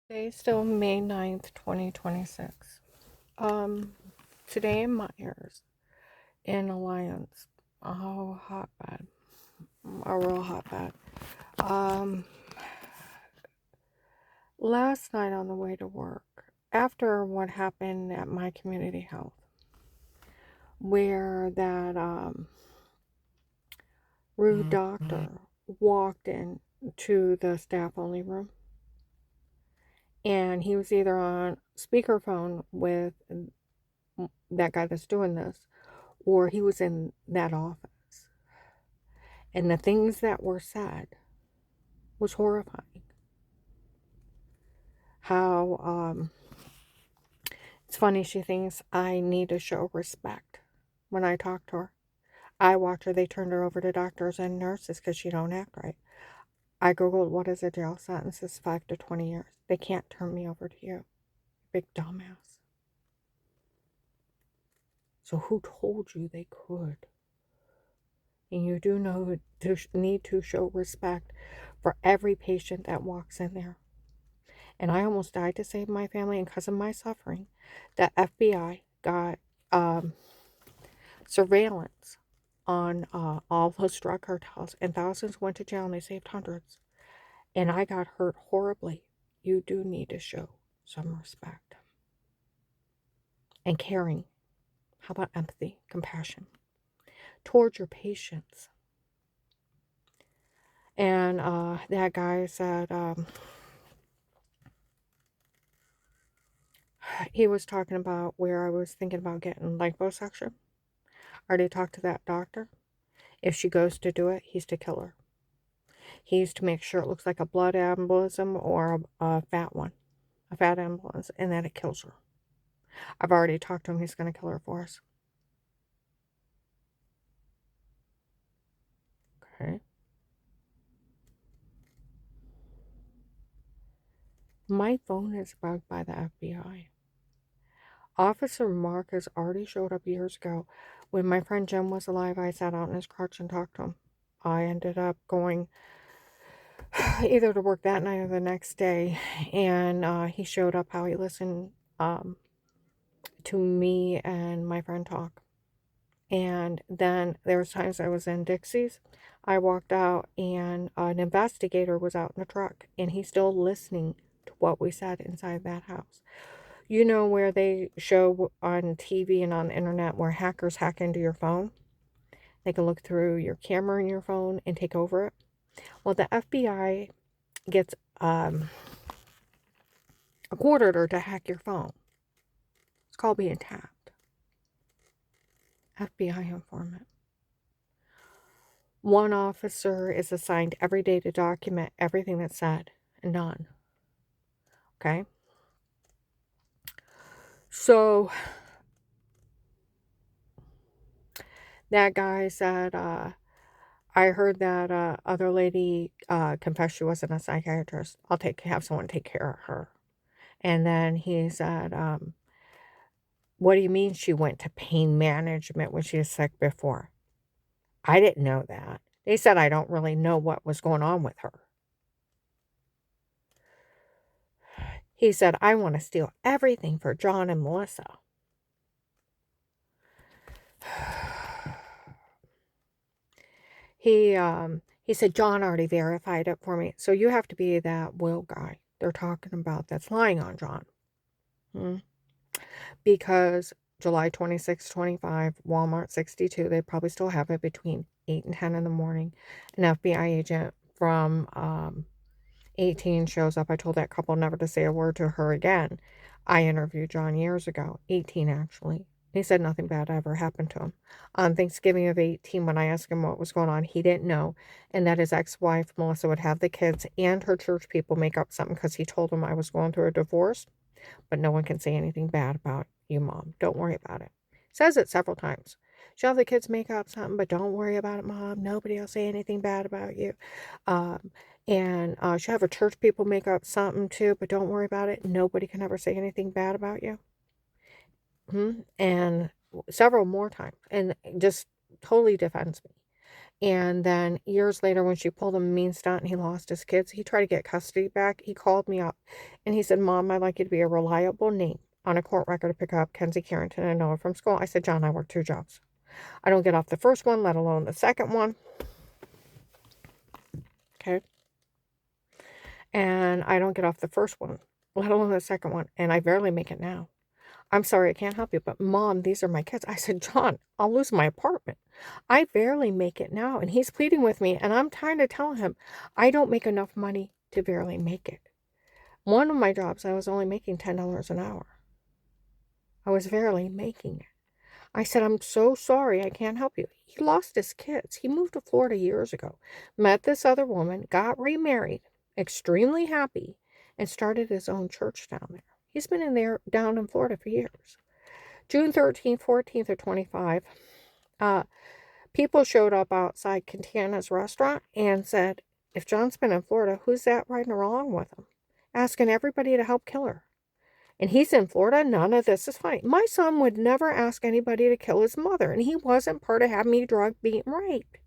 Today's still May 9th, 2026. Um, Today in Myers, in Alliance, oh, hotbed, a real hotbed. Um, Last night on the way to work, after what happened at my community health, where that rude doctor walked in to the staff only room, and he was either on speakerphone with that guy that's doing this, or he was in that office. And the things that were said was horrifying. How it's funny, she thinks I need to show respect when I talk to her. I watch her, they turned her over to doctors and nurses because she don't act right. I googled what is a jail sentence. It's 5 to 20 years. They can't turn me over to you, big dumbass. So who told you they could? And you do know to need to show respect for every patient that walks in there. And I almost died to save my family, and because of my suffering, the FBI got surveillance on all those drug cartels, and thousands went to jail, and they saved hundreds. And I got hurt horribly. You do need to show some respect and caring. How about empathy, compassion towards your patients? And that guy said he was talking about where I was thinking about getting liposuction. I already talked to that doctor. If she goes to do it, he's to kill her. He's to make sure it looks like a blood embolism or a fat one, a fat embolism, and that it kills her. I've already talked to him. He's going to kill her for us. Okay. My phone is bugged by the FBI. Officer Mark has already showed up years ago. When my friend Jim was alive, I sat out in his crotch and talked to him. I ended up going either to work that night or the next day, and he showed up how he listened to me and my friend talk. And then there was times I was in Dixie's. I walked out and an investigator was out in the truck, and he's still listening to what we said inside that house. You know where they show on TV and on the internet where hackers hack into your phone? They can look through your camera in your phone and take over it. Well, the FBI gets a court order to hack your phone. It's called being tapped. FBI informant. One officer is assigned every day to document everything that's said, and none. Okay? So that guy said, I heard that other lady confessed she wasn't a psychiatrist. Have someone take care of her. And then he said, what do you mean she went to pain management when she was sick before? I didn't know that. They said I don't really know what was going on with her. He said, I want to steal everything for John and Melissa. He said, John already verified it for me. So you have to be that Will guy they're talking about that's lying on John. Because July 26, 25, Walmart 62, they probably still have it between 8 and 10 in the morning. An FBI agent from 18 shows up. I told that couple never to say a word to her again. I interviewed John years ago, 18 actually. He said nothing bad ever happened to him. On Thanksgiving of 18, when I asked him what was going on, he didn't know, and that his ex-wife, Melissa, would have the kids and her church people make up something because he told them I was going through a divorce, but no one can say anything bad about you, Mom. Don't worry about it. Says it several times. She'll have the kids make up something, but don't worry about it, Mom. Nobody will say anything bad about you. Um, and she'll have her church people make up something too, but don't worry about it. Nobody can ever say anything bad about you. And several more times. And just totally defends me. And then years later, when she pulled a mean stunt and he lost his kids, he tried to get custody back. He called me up and he said, Mom, I'd like you to be a reliable name on a court record to pick up Kenzie Carrington and Noah from school. I said, John, I work 2 jobs. I don't get off the first one, let alone the second one. Okay. And I don't get off the first one, let alone the second one. And I barely make it now. I'm sorry, I can't help you, but Mom, these are my kids. I said, John, I'll lose my apartment. I barely make it now. And he's pleading with me. And I'm trying to tell him I don't make enough money to barely make it. One of my jobs, I was only making $10 an hour. I was barely making it. I said, I'm so sorry, I can't help you. He lost his kids. He moved to Florida years ago, met this other woman, got remarried, extremely happy, and started his own church down there. He's been down in Florida for years. June 13th, 14th, or 25, people showed up outside Quintana's restaurant and said, if John's been in Florida, who's that riding along with him? Asking everybody to help kill her. And he's in Florida. None of this is funny. My son would never ask anybody to kill his mother. And he wasn't part of having me drugged, beaten, raped.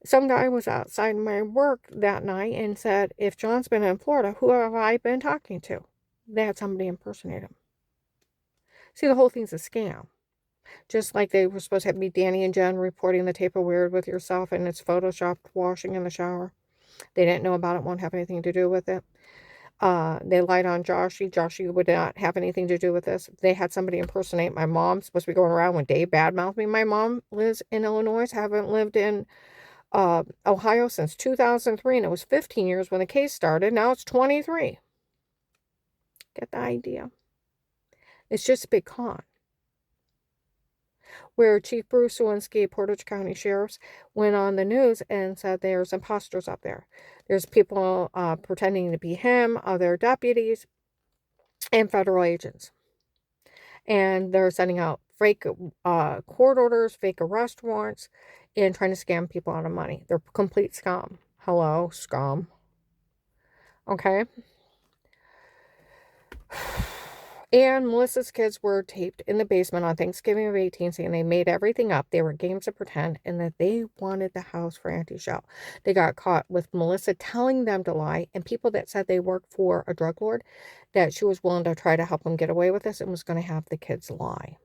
Some guy was outside my work that night and said, if John's been in Florida, who have I been talking to? They had somebody impersonate him. See, the whole thing's a scam. Just like they were supposed to have me, Danny and Jen, reporting the tape of Weird with Yourself, and it's photoshopped washing in the shower. They didn't know about it, won't have anything to do with it. They lied on Joshy. Joshy would not have anything to do with this. They had somebody impersonate my mom. Supposed to be going around when Dave badmouthed me. My mom lives in Illinois. Haven't lived in Ohio since 2003. And it was 15 years when the case started. Now it's 23. Get the idea? It's just a big con. Where Chief Bruce Lewinsky, Portage County Sheriff's, went on the news and said there's imposters up there. There's people pretending to be him, other deputies, and federal agents. And they're sending out fake court orders, fake arrest warrants, and trying to scam people out of money. They're complete scum. Hello, scum. Okay? And Melissa's kids were taped in the basement on Thanksgiving of 18, saying they made everything up. They were games of pretend and that they wanted the house for Auntie Shell. They got caught with Melissa telling them to lie, and people that said they worked for a drug lord, that she was willing to try to help them get away with this and was going to have the kids lie.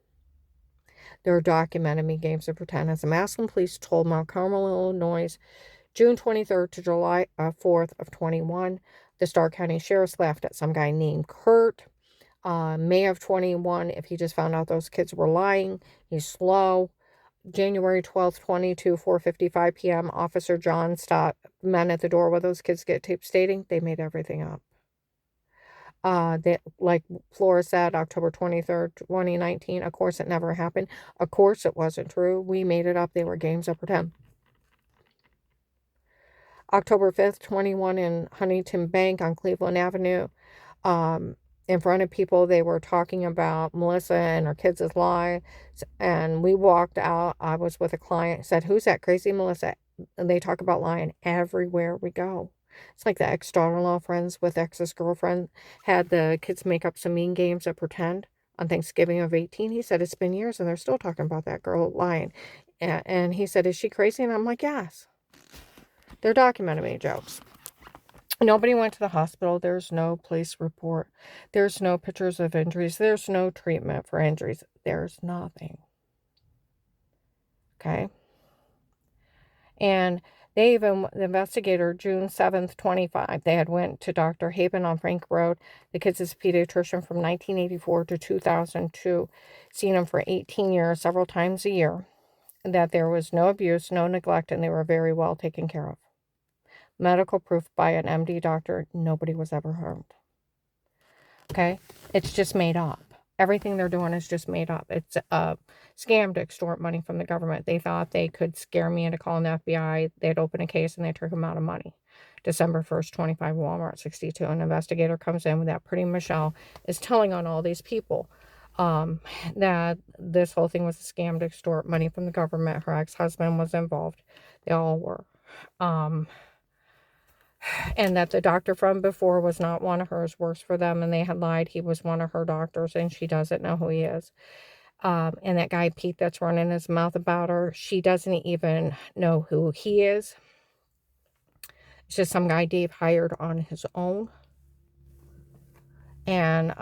They're documenting me games of pretend. As the Massillon police told Mount Carmel, Illinois, June 23rd to July 4th of 21, the Starr County Sheriff's laughed at some guy named Kurt. May of 21, if he just found out those kids were lying, he's slow. January 12th, 22, 4:55 p.m., Officer John stopped men at the door where those kids get taped stating they made everything up. Like Flora said, October 23rd, 2019, of course it never happened. Of course it wasn't true. We made it up. They were games of pretend. October 5th, 21, in Huntington Bank on Cleveland Avenue. In front of people, they were talking about Melissa and her kids' lie. And we walked out. I was with a client, said, who's that crazy Melissa? And they talk about lying everywhere we go. It's like the ex-daughter-in-law friends with ex's girlfriend had the kids make up some mean games of pretend on Thanksgiving of 18. He said, it's been years and they're still talking about that girl lying. And he said, is she crazy? And I'm like, yes. They're documenting me jokes. Nobody went to the hospital. There's no police report. There's no pictures of injuries. There's no treatment for injuries. There's nothing. Okay? And they even, the investigator, June 7th, 25, they had went to Dr. Haben on Frank Road. The kid's a pediatrician from 1984 to 2002. Seen him for 18 years, several times a year. That there was no abuse, no neglect, and they were very well taken care of. Medical proof by an MD doctor, nobody was ever harmed. Okay? It's just made up. Everything they're doing is just made up. It's a scam to extort money from the government. They thought they could scare me into calling the FBI. They'd open a case and they took them out of money. December 1st, 25, Walmart 62. An investigator comes in with that pretty Michelle is telling on all these people that this whole thing was a scam to extort money from the government. Her ex-husband was involved. They all were. And that the doctor from before was not one of hers, works for them, and they had lied. He was one of her doctors, and she doesn't know who he is. And that guy Pete that's running his mouth about her, she doesn't even know who he is. It's just some guy Dave hired on his own. And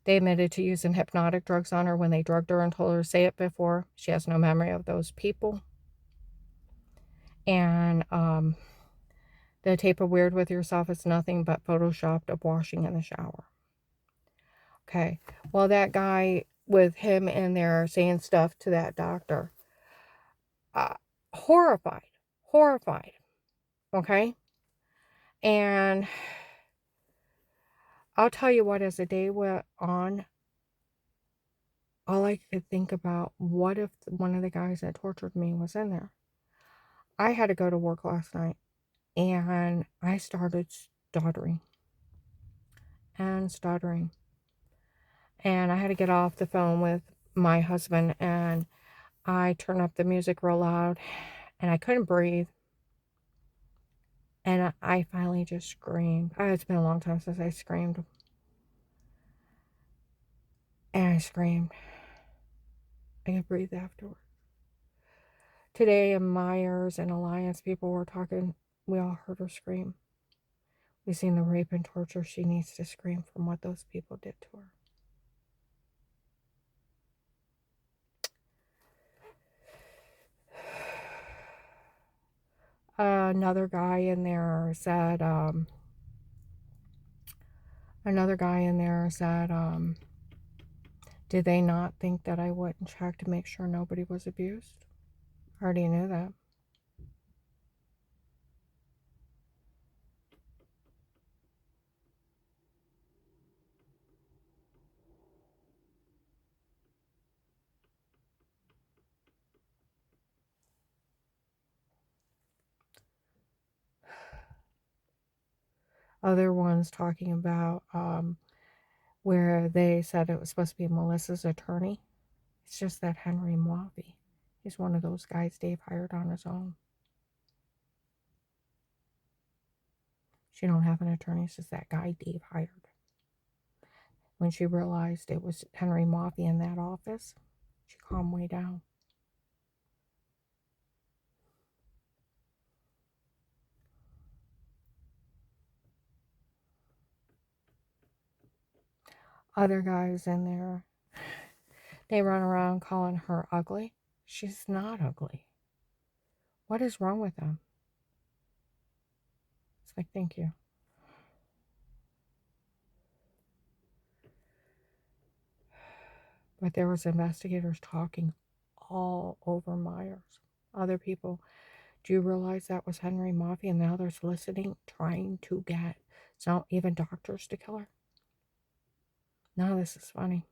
they admitted to using hypnotic drugs on her when they drugged her and told her to say it before. She has no memory of those people. And the tape of Weird With Yourself is nothing but photoshopped of washing in the shower. Okay. Well, that guy with him in there saying stuff to that doctor, horrified. Horrified. Okay. And I'll tell you what, as the day went on, all I could think about, what if one of the guys that tortured me was in there? I had to go to work last night and I started stuttering and stuttering. And I had to get off the phone with my husband and I turned up the music real loud and I couldn't breathe. And I finally just screamed. It's been a long time since I screamed. And I screamed. I could breathe afterwards. Today in Myers and Alliance, people were talking. We all heard her scream. We've seen the rape and torture. She needs to scream from what those people did to her. Another guy in there said, did they not think that I wouldn't check to make sure nobody was abused? I already knew that. Other ones talking about where they said it was supposed to be Melissa's attorney. It's just that Henry Moffitt. He's one of those guys Dave hired on his own. She don't have an attorney. It's just that guy Dave hired. When she realized it was Henry Moffitt in that office, she calmed way down. Other guys in there, they run around calling her ugly. She's not ugly. What is wrong with them? It's like, thank you. But there was investigators talking all over Myers. Other people, do you realize that was Henry Moffitt and now they're soliciting, trying to get some even doctors to kill her? None of this is funny.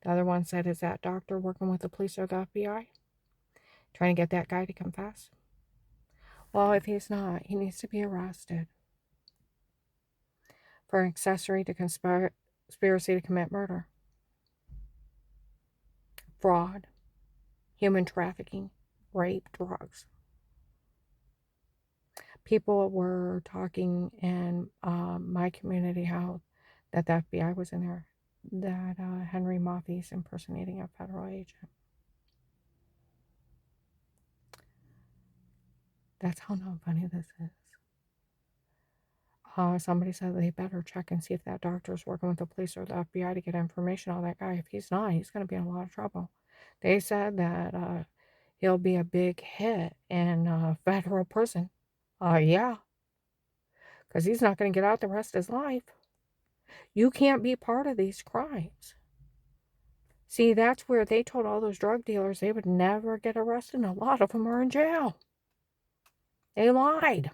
The other one said, is that doctor working with the police or the FBI? Trying to get that guy to confess? Well, if he's not, he needs to be arrested for accessory to conspiracy to commit murder, fraud, human trafficking, rape, drugs. People were talking in my community how that the FBI was in there, that Henry Moffitt is impersonating a federal agent. That's how not funny this is. Somebody said they better check and see if that doctor is working with the police or the FBI to get information on that guy. If he's not, he's going to be in a lot of trouble. They said that he'll be a big hit in federal prison. Yeah, because he's not going to get out the rest of his life. You can't be part of these crimes. See, that's where they told all those drug dealers they would never get arrested, and a lot of them are in jail. They lied.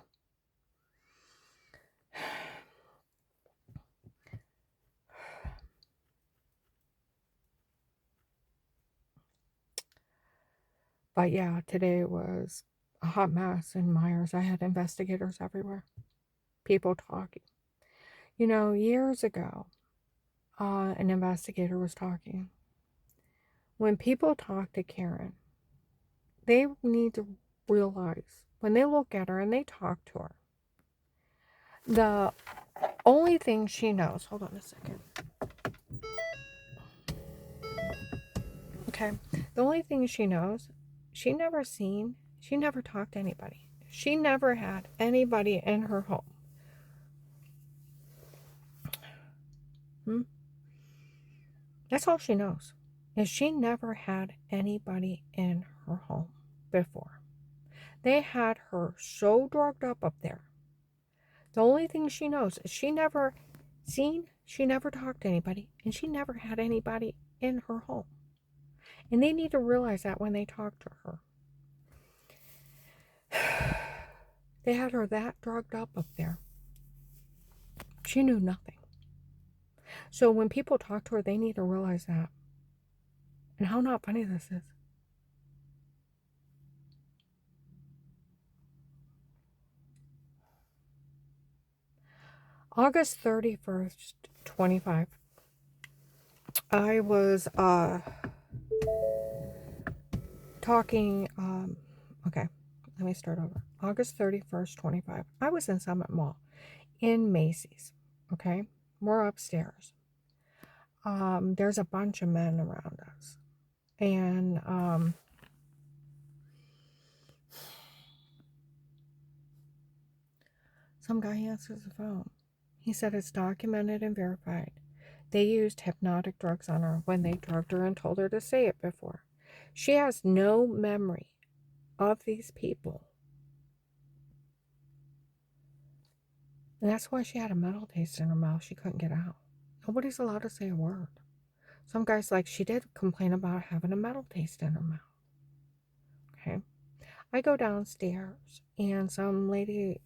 But yeah, today was a hot mess in Myers. I had investigators everywhere. People talking. You know, years ago, an investigator was talking. When people talk to Karen, they need to realize when they look at her and they talk to her, the Only thing she knows, hold on a second. Okay. The only thing she knows, she never talked to anybody. She never had anybody in her home. That's all she knows. Is she never had anybody in her home before. They had her so drugged up there. The only thing she knows is she never talked to anybody, and she never had anybody in her home. And they need to realize that when they talk to her. They had her that drugged up there. She knew nothing. So when people talk to her, they need to realize that. And how not funny this is. August 31st, 25. I was talking, okay, let me start over. August 31st, 25. I was in Summit Mall in Macy's, okay? We're upstairs. There's a bunch of men around us. And some guy answers the phone. He said it's documented and verified. They used hypnotic drugs on her when they drugged her and told her to say it before. She has no memory of these people. And that's why she had a metal taste in her mouth she couldn't get out. Nobody's allowed to say a word. Some guys, like, she did complain about having a metal taste in her mouth. Okay. I go downstairs and some lady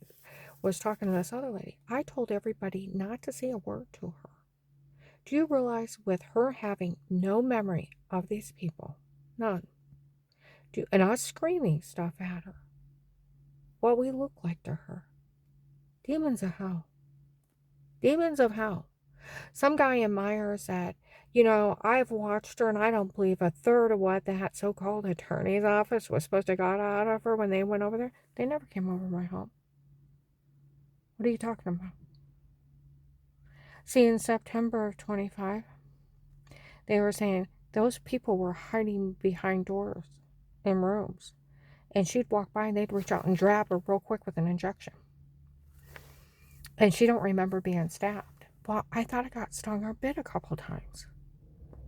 was talking to this other lady. I told everybody not to say a word to her. Do you realize with her having no memory of these people, none, and us screaming stuff at her, what we look like to her? Demons of hell. Demons of hell. Some guy in Meyer said, I've watched her and I don't believe a third of what that so-called attorney's office was supposed to got out of her when they went over there. They never came over my home. What are you talking about? See, in September of 25, they were saying those people were hiding behind doors in rooms. And she'd walk by and they'd reach out and jab her real quick with an injection. And she don't remember being stabbed. Well, I thought I got stung or bit a couple times.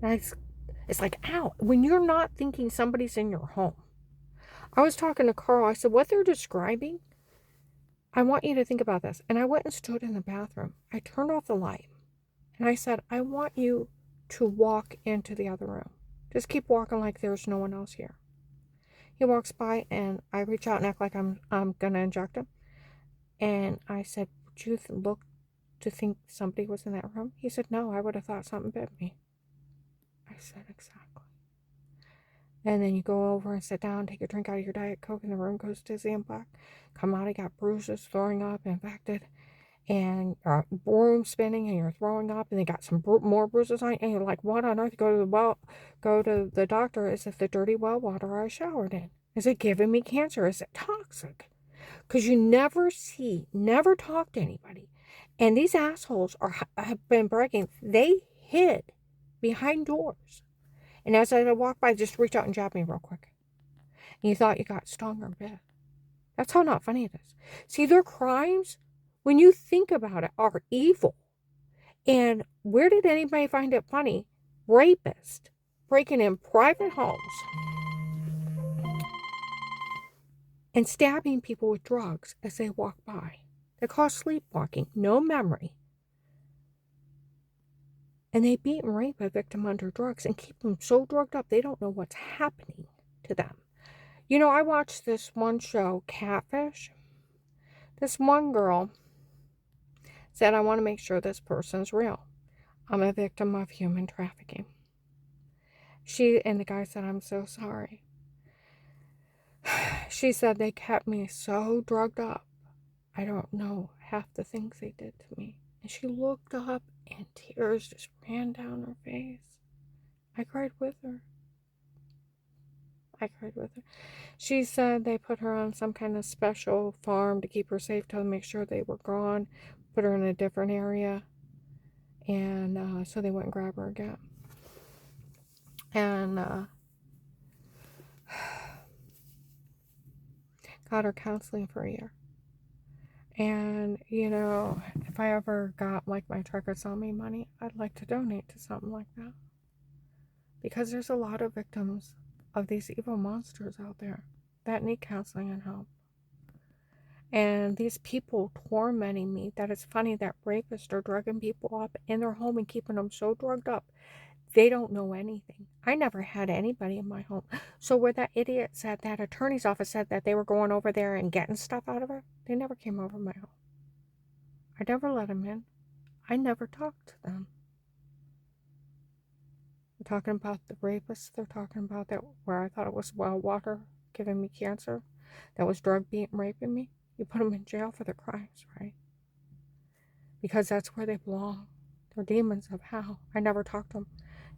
And it's like, ow, when you're not thinking somebody's in your home. I was talking to Carl. I said, what they're describing, I want you to think about this. And I went and stood in the bathroom. I turned off the light. And I said, I want you to walk into the other room. Just keep walking like there's no one else here. He walks by and I reach out and act like I'm going to inject him. And I said, would you look to think somebody was in that room? He said, no, I would have thought something bit me. I said, exactly. And then you go over and sit down, take a drink out of your Diet Coke, and the room goes dizzy and black. Come out, you got bruises, throwing up, infected, and room spinning, and you're throwing up, and they got some more bruises on you, and you're like, what on earth? Go to the doctor. Is it the dirty well water I showered in? Is it giving me cancer? Is it toxic? Because you never talk to anybody. And these assholes have been bragging. They hid behind doors. And as I walk by, just reach out and jab me real quick. And you thought you got stung or bit. That's how not funny it is. See, their crimes, when you think about it, are evil. And where did anybody find it funny? Rapists breaking in private homes and stabbing people with drugs as they walk by. They call sleepwalking, no memory. And they beat and rape a victim under drugs and keep them so drugged up they don't know what's happening to them. I watched this one show, Catfish. This one girl said, I want to make sure this person's real. I'm a victim of human trafficking. And the guy said, I'm so sorry. She said, they kept me so drugged up. I don't know half the things they did to me. And she looked up and tears just ran down her face. I cried with her. She said they put her on some kind of special farm to keep her safe to make sure they were gone put her in a different area, and so they went and grabbed her again. And got her counseling for a year. And, you know, if I ever got like my Truckers On Me money, I'd like to donate to something like that. Because there's a lot of victims of these evil monsters out there that need counseling and help. And these people tormenting me, that it's funny that rapists are drugging people up in their home and keeping them so drugged up. They don't know anything. I never had anybody in my home. So where that idiot said, that attorney's office said that they were going over there and getting stuff out of her, they never came over my home. I never let them in. I never talked to them. They're talking about the rapists. They're talking about that where I thought it was well water giving me cancer. That was drug beating, raping me. You put them in jail for their crimes, right? Because that's where they belong. They're demons of hell. I never talked to them.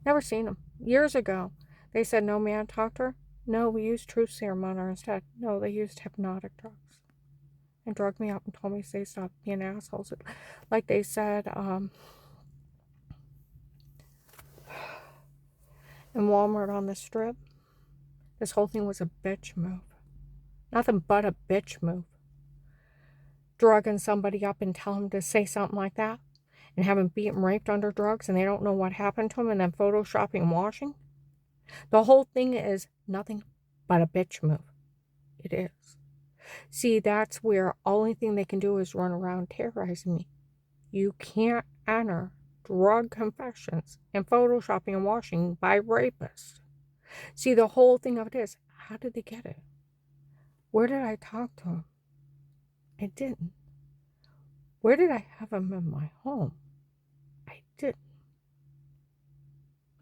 Never seen them. Years ago, they said, no man talked to her. No, we used truth serum on her instead. No, they used hypnotic drugs. And drugged me up and told me to stop being assholes. Like they said, in Walmart on the strip, this whole thing was a bitch move. Nothing but a bitch move. Drugging somebody up and telling them to say something like that, and have them beaten, raped under drugs, and they don't know what happened to them, and then photoshopping and washing. The whole thing is nothing but a bitch move. It is. See, that's where only thing they can do is run around terrorizing me. You can't enter drug confessions and photoshopping and washing by rapists. See, the whole thing of it is, how did they get it? Where did I talk to them? I didn't. Where did I have them in my home? I didn't.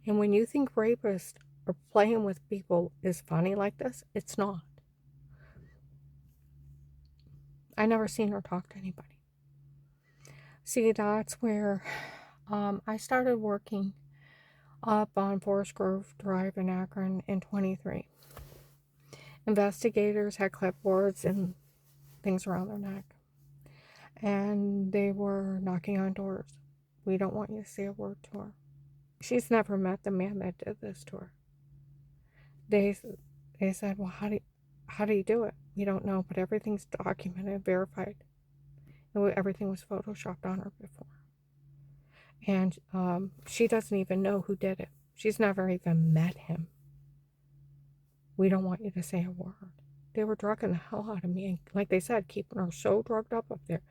And when you think rapists are playing with people is funny like this, it's not. I never seen her talk to anybody. See, that's where I started working up on Forest Grove Drive in Akron in 23. Investigators had clipboards and things around their neck. And they were knocking on doors. We don't want you to say a word to her. She's never met the man that did this to her. They said, well, how do you do it? We don't know, but everything's documented, verified. And everything was photoshopped on her before. And she doesn't even know who did it. She's never even met him. We don't want you to say a word. They were drugging the hell out of me. And like they said, keeping her so drugged up there.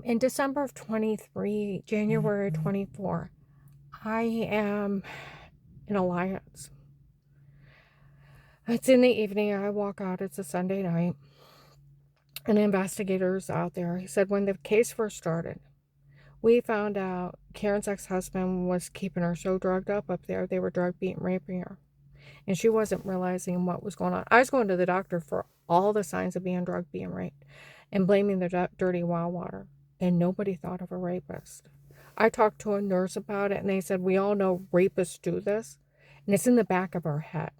In December of 23, January 24, I am in Alliance. It's in the evening. I walk out. It's a Sunday night. And investigators out there, he said, when the case first started, we found out Karen's ex-husband was keeping her so drugged up there. They were drug beating, raping her. And she wasn't realizing what was going on. I was going to the doctor for all the signs of being drug being raped and blaming the dirty well water. And nobody thought of a rapist. I talked to a nurse about it, and they said, we all know rapists do this. And it's in the back of our head.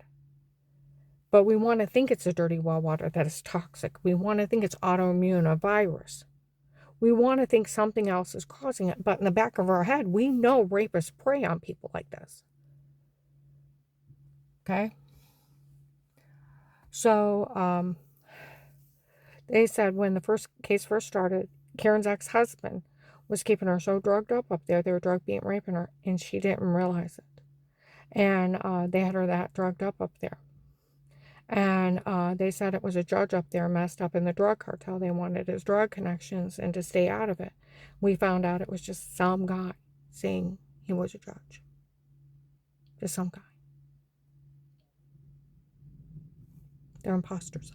But we want to think it's a dirty well water that is toxic. We want to think it's autoimmune, a virus. We want to think something else is causing it. But in the back of our head, we know rapists prey on people like this. Okay? So, they said when the case first started, Karen's ex-husband was keeping her so drugged up there. They were drug beating, raping her, and she didn't realize it. And they had her that drugged up there. And they said it was a judge up there messed up in the drug cartel. They wanted his drug connections and to stay out of it. We found out it was just some guy saying he was a judge. Just some guy. They're imposters.